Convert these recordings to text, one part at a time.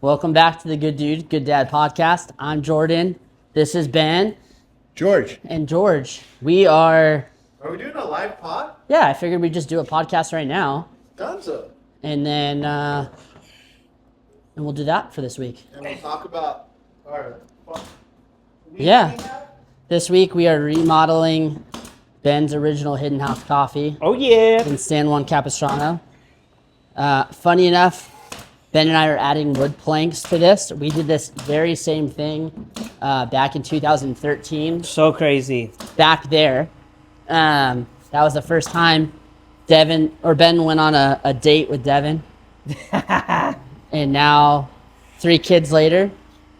Welcome back to the Good Dude, Good Dad podcast. I'm Jordan. This is Ben. George. And George. We are... Are we doing a live pod? Yeah, I figured we'd just do a podcast right now. Dunzo. And then... and we'll do that for this week. And we'll talk about our... Yeah. This week we are remodeling Ben's original Hidden House Coffee. Oh, yeah. In San Juan Capistrano. Funny enough, Ben and I are adding wood planks to this. We did this very same thing back in 2013. So crazy. Back there. That was the first time Ben went on a date with Devin. And now, 3 kids later.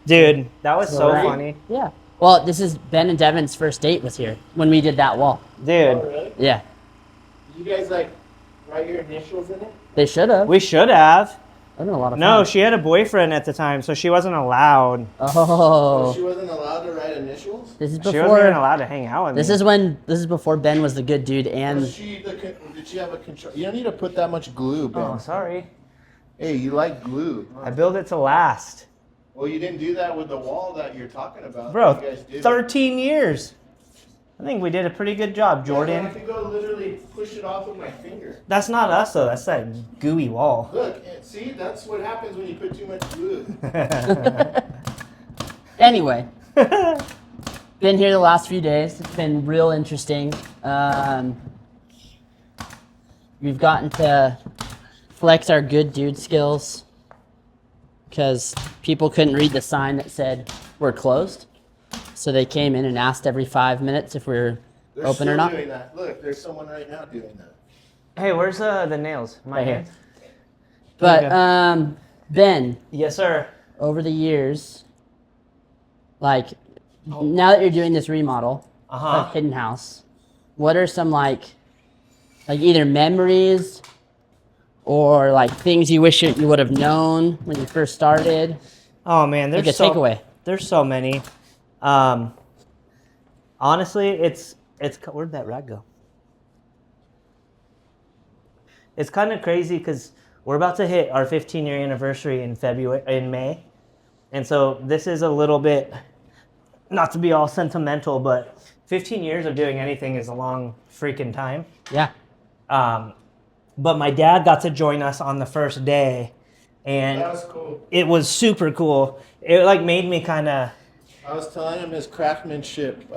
Dude, that was so Right? funny. Yeah. Well, this is Ben and Devin's first date was here when we did that wall. Dude, Oh, really? Yeah. Did you guys write your initials in it? They should have. we should have. That'd been a lot of No, fun. she had a boyfriend at the time, so she wasn't allowed. Oh. She wasn't allowed to write initials? This is She wasn't even before. allowed to hang out with me. This is before Ben was the good dude and. Did she have a control? You don't need to put that much glue, Ben. Oh, sorry. Hey, you like glue. Huh? I built it to last. Well, you didn't do that with the wall that you're talking about. Bro, You guys did. 13 years. I think we did a pretty good job, I Jordan. have to go literally push it off with my finger. That's not us, though. That's that gooey wall. Look, see, that's what happens when you put too much glue. Anyway. Been here the last few days. It's been real interesting. We've gotten to flex our good dude skills because people couldn't read the sign that said we're closed. So they came in and asked every 5 minutes if we're They're open still or not. doing that. Look, there's someone right now doing that. Hey, where's the nails? My Right here. hands? But Okay. Ben, Yes, sir. over the years, like now that you're doing this remodel Uh-huh. of Hidden House, what are some like either memories or like things you wish you would have known when you first started? Oh, man. Like a takeaway. There's so many. Honestly, it's where'd that rag go? It's kind of crazy because we're about to hit our 15-year anniversary in May. And so this is a little bit, not to be all sentimental, but 15 years of doing anything is a long freaking time. Yeah. But my dad got to join us on the first day, and That was cool. it was super cool. It like made me kind of, I was telling him his craftsmanship,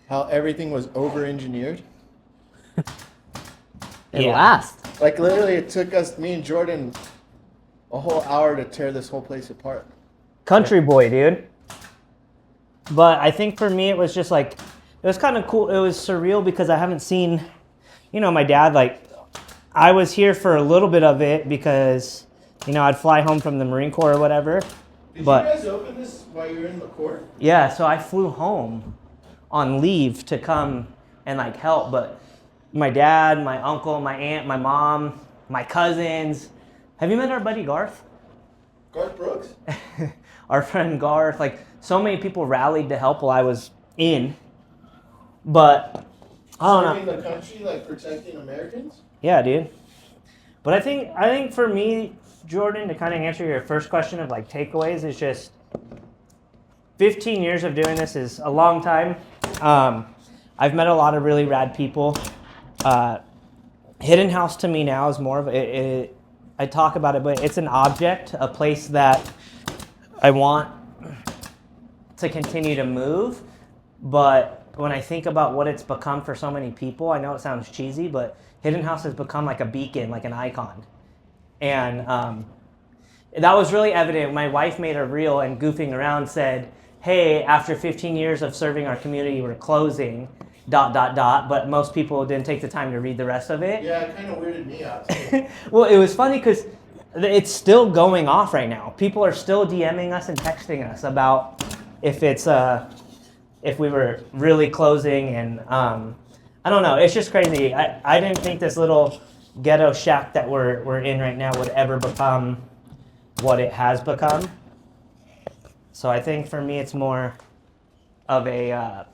how everything was over-engineered. It Yeah. lasts. Like literally, it took me and Jordan, a whole hour to tear this whole place apart. country boy, dude. But I think for me, it was just like, it was kind of cool. It was surreal because I haven't seen, my dad, like, I was here for a little bit of it because, I'd fly home from the Marine Corps or whatever. Did But- you guys open this while you were in the court? Yeah, so I flew home on leave to come and like help. But my dad, my uncle, my aunt, my mom, my cousins. Have you met our buddy Garth? Garth Brooks? Our friend Garth, like so many people rallied to help while I was in. But I don't know. Serving the country, like protecting Americans? Yeah, dude. But I think for me, Jordan, to kind of answer your first question of like takeaways is just 15 years of doing this is a long time. I've met a lot of really rad people. Hidden House to me now is more of I talk about it, but it's an object, a place that I want to continue to move. But when I think about what it's become for so many people, I know it sounds cheesy, but Hidden House has become like a beacon, like an icon. And that was really evident. My wife made a reel and goofing around said, hey, after 15 years of serving our community, we're closing, ... But most people didn't take the time to read the rest of it. Yeah, it kind of weirded me out too. Well, it was funny because it's still going off right now. People are still DMing us and texting us about if we were really closing, and I don't know. It's just crazy. I didn't think this little ghetto shack that we're in right now would ever become what it has become. So I think for me, it's more of a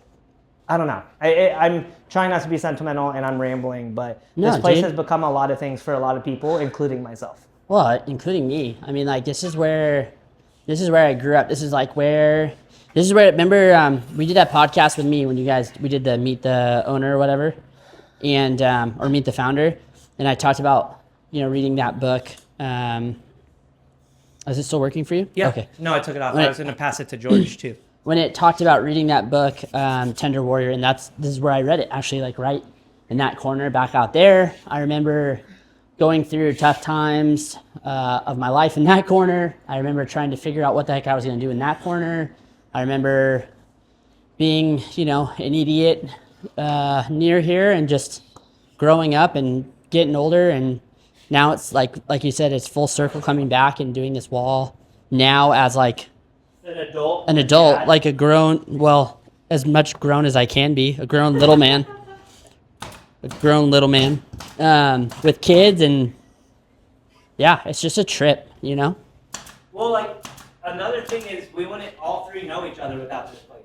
I don't know. I'm trying not to be sentimental and I'm rambling, but this place has become a lot of things for a lot of people, including myself. Well, including me. I mean, like, this is where This is where I grew up. This is where, remember, we did that podcast with me when we did the meet the owner or whatever, and, or meet the founder. And I talked about, reading that book. Is it still working for you? Yeah. Okay. No, I took it off. I was going to pass it to George too. When it talked about reading that book, Tender Warrior, and this is where I read it, actually, right in that corner back out there. I remember going through tough times of my life in that corner. I remember trying to figure out what the heck I was going to do in that corner. I remember being, an idiot near here and just growing up and getting older. And now it's like you said, it's full circle coming back and doing this wall now as an adult, like a grown, well, as much grown as I can be, a grown little man with kids. And yeah, it's just a trip, Well, another thing is we wouldn't all three know each other without this place.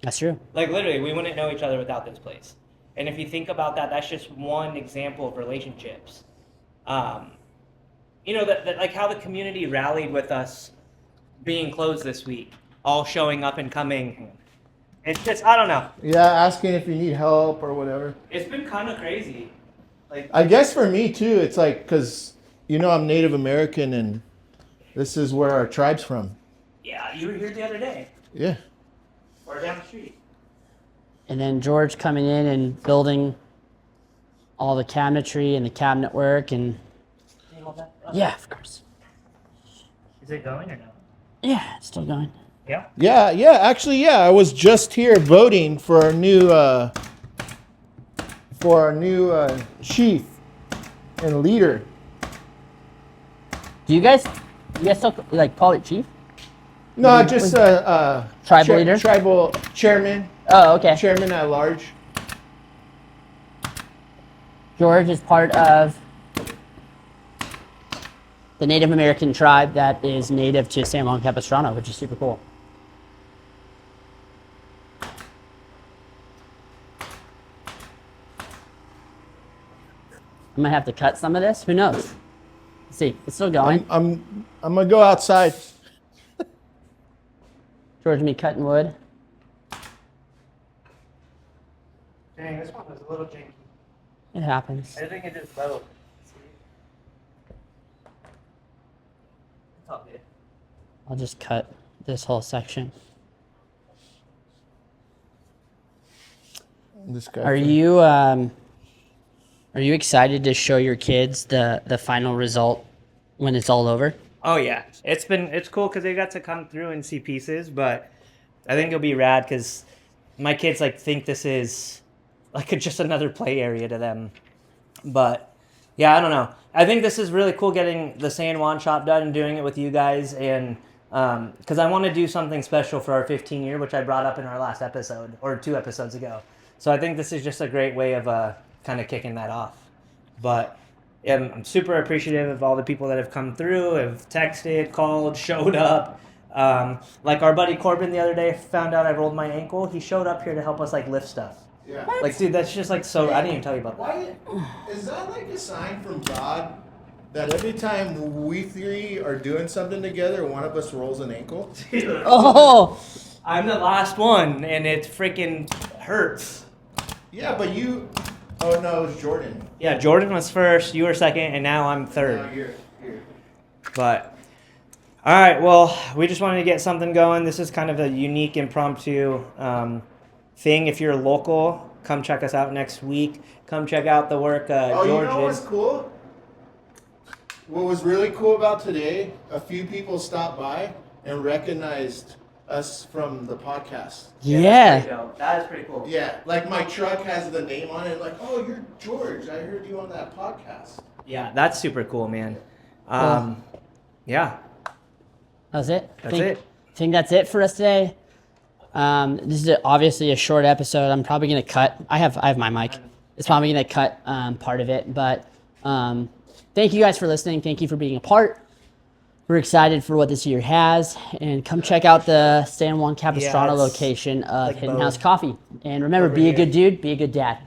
That's true. Literally, we wouldn't know each other without this place. And if you think about that, that's just one example of relationships. That how the community rallied with us being closed this week, all showing up and coming. It's just, I don't know. Yeah, asking if you need help or whatever. It's been kind of crazy. I guess for me too, it's because I'm Native American and this is where our tribe's from. Yeah, you were here the other day. Yeah. Or down the street. And then George coming in and building all the cabinetry and the cabinet work and yeah, of course. Is it going or no? Yeah, it's still going. Yeah. Yeah. Actually, yeah. I was just here voting for our new chief and leader. Do you guys still call it chief? No, just tribal leader? Tribal chairman. Oh, okay. Chairman at large. George is part of the Native American tribe that is native to San Juan Capistrano, which is super cool. I might have to cut some of this. Who knows? Let's see, it's still going. I'm gonna go outside. George, me cutting wood. Dang, this one was a little janky. It happens. I think it just leveled. It's all good. I'll just cut this whole section. This guy. Are you excited to show your kids the final result when it's all over? Oh yeah, it's cool because they got to come through and see pieces, but I think it'll be rad because my kids think this is just another play area to them. But yeah, I don't know. I think this is really cool getting the San Juan shop done and doing it with you guys, and because I want to do something special for our 15 year, which I brought up in our last episode or 2 episodes ago. So I think this is just a great way of kind of kicking that off. But I'm super appreciative of all the people that have come through, have texted, called, showed up. Our buddy Corbin the other day found out I rolled my ankle. He showed up here to help us lift stuff. Yeah. Dude, that's just so. I didn't even tell you about that. Why is that a sign from God that every time we three are doing something together, one of us rolls an ankle? Oh! I'm the last one, and it freaking hurts. Yeah, but you. Oh no, it was Jordan. Yeah, Jordan was first. You were second, and now I'm third. No, you're. But all right, well, we just wanted to get something going. This is kind of a unique, impromptu thing. If you're local, come check us out next week. Come check out the work George You know did. what's cool? What was really cool about today? A few people stopped by and recognized us from the podcast. Yeah. That is pretty cool. Yeah, my truck has the name on it. Oh, you're George. I heard you on that podcast. Yeah, that's super cool, man. Yeah. That's it. That's it. I think that's it for us today. This is obviously a short episode. I'm probably gonna cut. I have my mic. It's probably gonna cut part of it, but thank you guys for listening. Thank you for being a part. We're excited for what this year has, and come check out the San Juan Capistrano location of Hidden House Coffee. And remember, be a good dude, be a good dad.